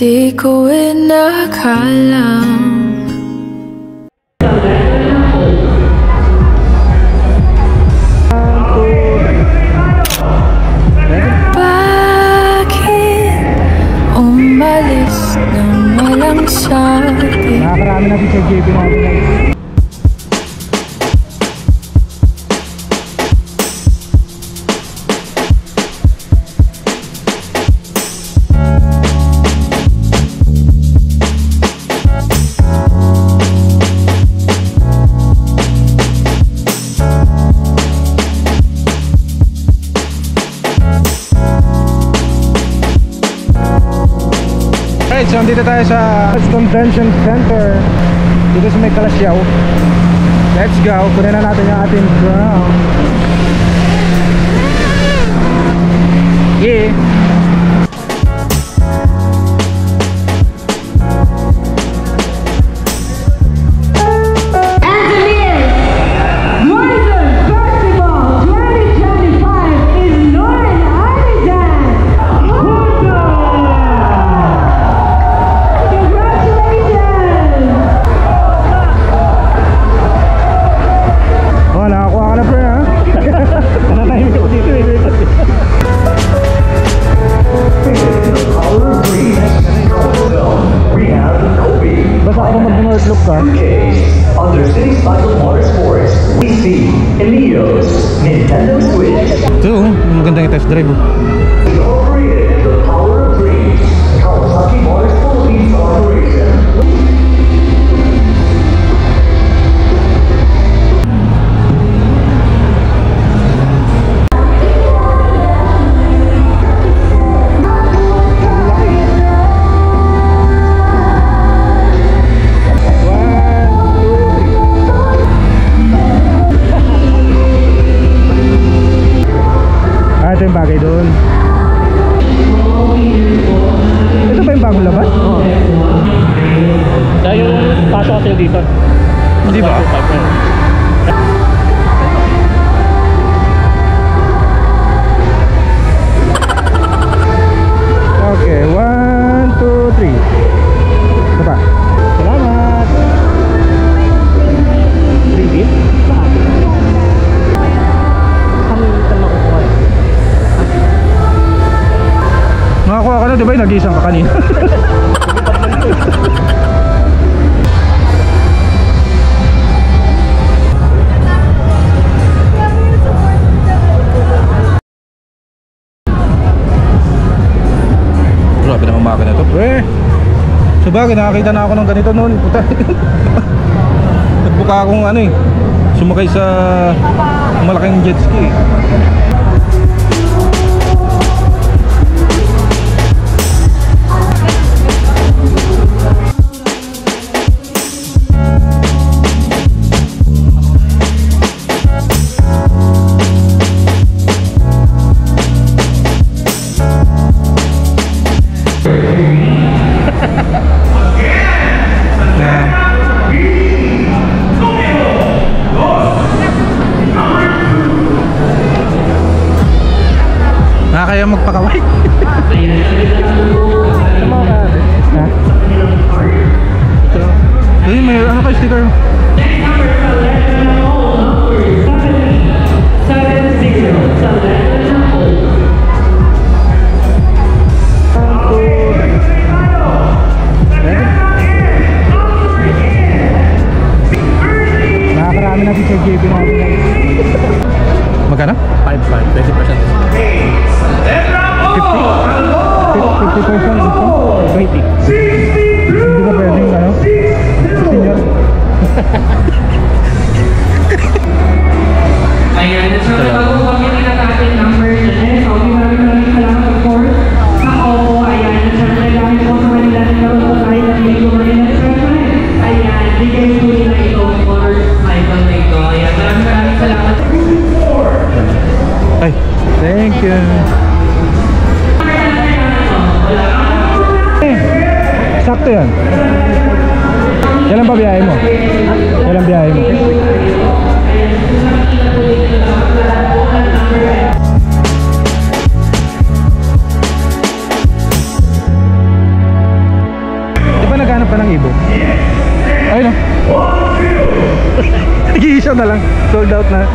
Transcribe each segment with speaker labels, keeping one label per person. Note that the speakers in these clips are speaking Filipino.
Speaker 1: Di ko inakalam bakit umalis nang walang sabi.
Speaker 2: Nakakarami na Teacher JB natin. So dito tayo sa Convention Center dito sa may Kalasyaw. Let's go, kunin na natin yung ating crown. Yeah.
Speaker 3: Under City Cycle Motorsports, we see Enios, Nintendo Switch.
Speaker 2: Ito, magandang i-test drive.
Speaker 3: Incorporated the power of dreams. Kawasaki Motors Philippines Corporation.
Speaker 2: Ito yung bagay doon. Ito ba yung bagong labas? Oo.
Speaker 4: Dahil yung pasok kasi dito.
Speaker 2: Hindi ba? Okay, 1, 2, 3. Ito pa. Salamat. 3D? Nakakuha ka na, di ba? Nag-iisang ka kanina. Grabe naman makina to. Sabagay, nakakita na ako ng ganito noon. Nagbuka akong ano eh, sumakay sa malaking jet ski. Kaya magpakaway. Ay, may ano ka sticker? Nakakarami na Teacher JB natin. Magkano?
Speaker 4: 5-5, 20%.
Speaker 2: 50% discount?
Speaker 4: 20.
Speaker 2: Hindi ba pwedeng ano? Senior?
Speaker 5: Ayan, so bago kami natin number na so maraming salamat of course sa OPPO. Ayan, siyempre dahil po sa Manila nagkaroon po tayo ng Lego Marina Treasure. Ayan, bigay po nila itong motorcycle na ito. Ayan, maraming salamat.
Speaker 2: Ay, thank you. Sakto yan. ba biyahe mo? Kailan biyahe mo? Di ba naghanap pa ng ibo? Ayun o. Nag-iisa na lang. Sold out na.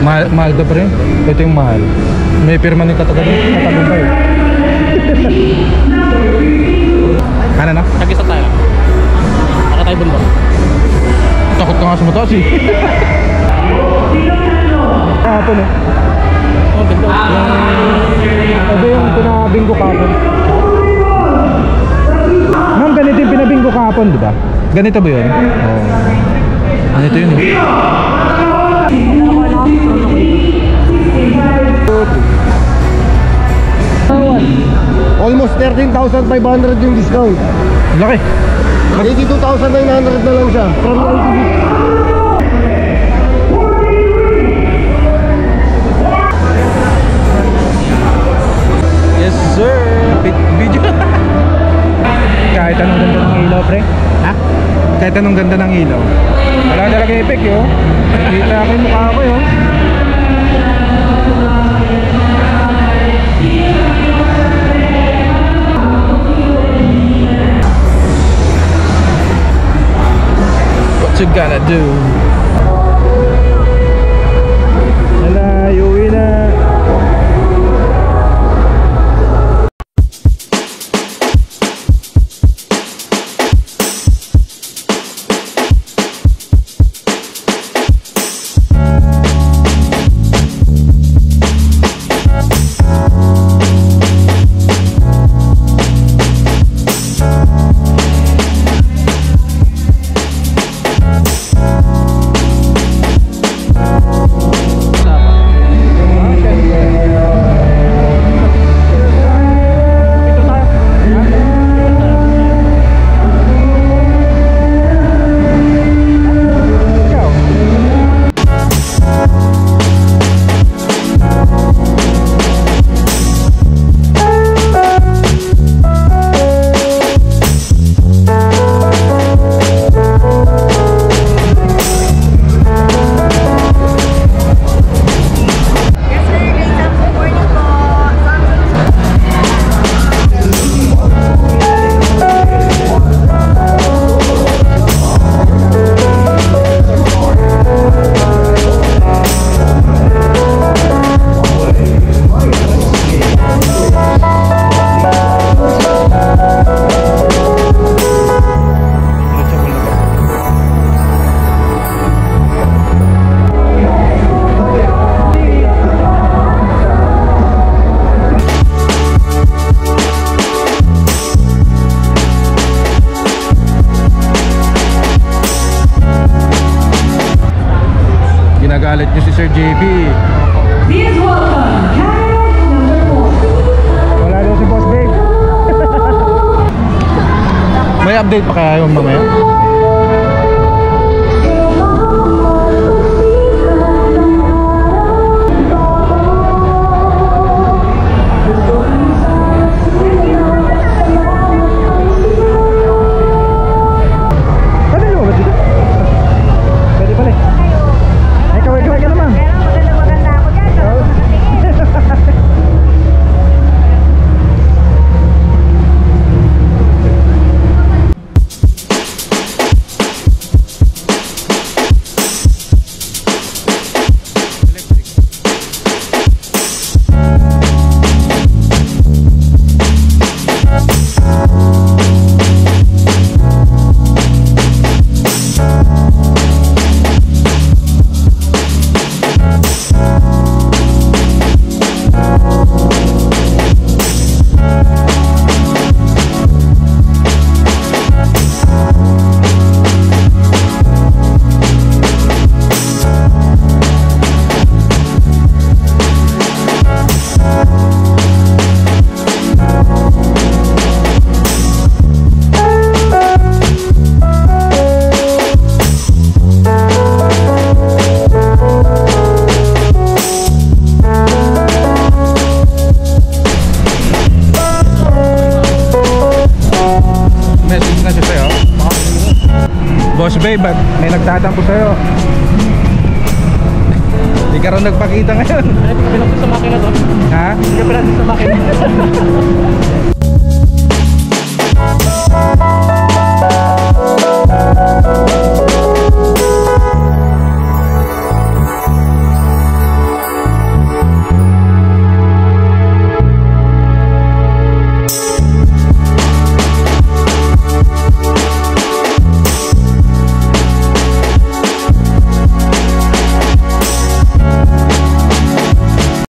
Speaker 2: Mahal ka pa rin. Ito yung mahal. May pirma ng Katagumpay. Ano na?
Speaker 4: Tag-isa tayo. Baka tayo bundok.
Speaker 2: Takot ka nga sa mataas eh. Kahapon eh.
Speaker 4: Oh, ganda.
Speaker 2: Ito yung pinabinggo kahapon. Ma'am, ganito yung pinabinggo kahapon, di ba? Ganito ba yun? Oo. Ganito yun eh.
Speaker 6: Almost 13,500 yung discount.
Speaker 2: Laki.
Speaker 6: 82,900 na lang siya. From LTV.
Speaker 2: Yes sir. Video. Kahit anong ganda ng ilaw, pre. Ha? Kahit anong ganda ng ilaw. Wala talaga effect yun. Kita ko yung mukha ko yun. What you gonna do? Nalayo na. Ginagalit nyo si Sir JB.
Speaker 5: Please welcome candidate number 4.
Speaker 2: Wala daw si Boss Babe. May update pa kaya yung mamaya? Boss babe, ba't may nagtatampo sa'yo? Hindi ka rin nagpakita ngayon.
Speaker 4: Ay, hindi ka pinapos sa makina to.
Speaker 2: Ha?
Speaker 4: Hindi ka pinapos sa makina.